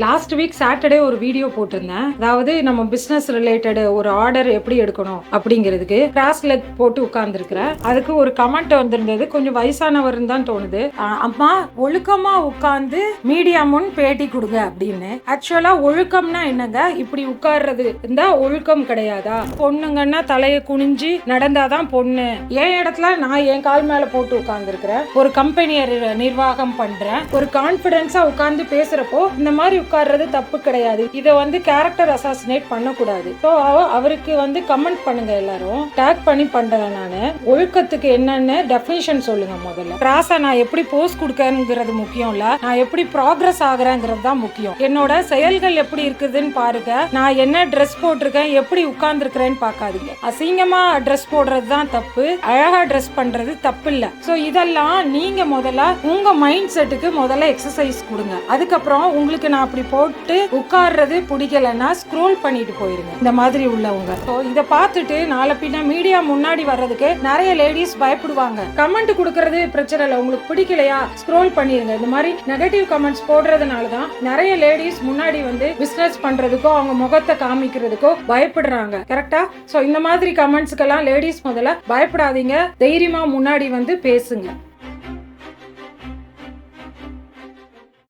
Last week Saturday ஒரு video போட்டிருந்தேன். அதாவது நம்ம பிசினஸ் ரிலேட்டட் ஒரு ஆர்டர் எப்படி எடுக்கணும் அப்படிங்கிறதுக்கு கிராஸ் லெக் போட்டு உட்கார்ந்துருக்கிறேன். அதுக்கு ஒரு கமெண்ட் வந்திருந்தது. கொஞ்சம் வயசானவர்னு தான் தோணுது. அம்மா ஒழுக்கமா உட்கார்ந்து மீடியா முன் பேட்டி கொடுங்க அப்படின்னு. ஆக்சுவலா ஒழுக்கம்னா என்னங்க? இப்படி உட்கார்றது இருந்தா ஒழுக்கம் கிடையாதா? பொண்ணுங்கன்னா தலையை குனிஞ்சு நடந்தாதான் பொண்ணு. என் இடத்துல நான் என் கால் மேல போட்டு உட்கார்ந்துருக்கிறேன். ஒரு கம்பெனியை நிர்வாகம் பண்றேன். ஒரு கான்பிடன்ஸா உட்கார்ந்து பேசுறப்போ இந்த மாதிரி உட்கார்றது தப்பு கிடையாது. இதை கேரக்டர் அசாசினேட் பண்ணக்கூடாது. ஸோ அவருக்கு கமெண்ட் பண்ணுங்க, எல்லாரும் டேக் பண்ணி பண்றேன். நானு ஒழுக்கத்துக்கு என்னன்னு டெஃபினிஷன் சொல்லுங்க முதல்ல. கிராஸா நான் எப்படி போஸ்ட் கொடுக்கறது முக்கியம் இல்ல, நான் எப்படி ப்ராக்ரஸ் ஆகுறேங்கிறது தான் முக்கியம். என்னோட செயல்கள் எப்படி இருக்குதுன்னு பாருங்க. நான் என்ன ட்ரெஸ் போட்டிருக்கேன், எப்படி உட்கார்ந்துருக்கிறேன்னு பார்க்காதீங்க. அசிங்கமா ட்ரெஸ் போடுறது தான் தப்பு, அழகா ட்ரெஸ் பண்றது தப்பு இல்ல. ஸோ இதெல்லாம் நீங்க முதல்ல உங்க மைண்ட் செட்டுக்கு முதல்ல எக்ஸசைஸ் கொடுங்க. அதுக்கப்புறம் உங்களுக்கு நான் அப்படி போட்டு உட்கார்றது பிடிக்கலன்னா ஸ்க்ரோல் பண்ணிட்டு போயிருங்க. இந்த மாதிரி உள்ளவங்க இதை பார்த்துட்டு நாளை பின்ன மீடியா முன்னாடி வர்றதுக்கு நிறைய லேடிஸ் பயப்படுவாங்க. கமெண்ட் கொடுக்கறது பிரச்சனை இல்லை, உங்களுக்கு பிடிக்கலையா ஸ்க்ரோல் பண்ணிருங்க. இந்த மாதிரி நெகட்டிவ் கமெண்ட்ஸ் போடுறதுனாலதான் நிறைய லேடிஸ் முன்னாடி பிசினஸ் பண்றதுக்கோ அவங்க முகத்தை காமிக்கிறதுக்கோ பயப்படுறாங்க. கரெக்டா? சோ இந்த மாதிரி கமெண்ட்ஸ்க்கெல்லாம் லேடிஸ் முதல்ல பயப்படாதீங்க, தைரியமா முன்னாடி பேசுங்க.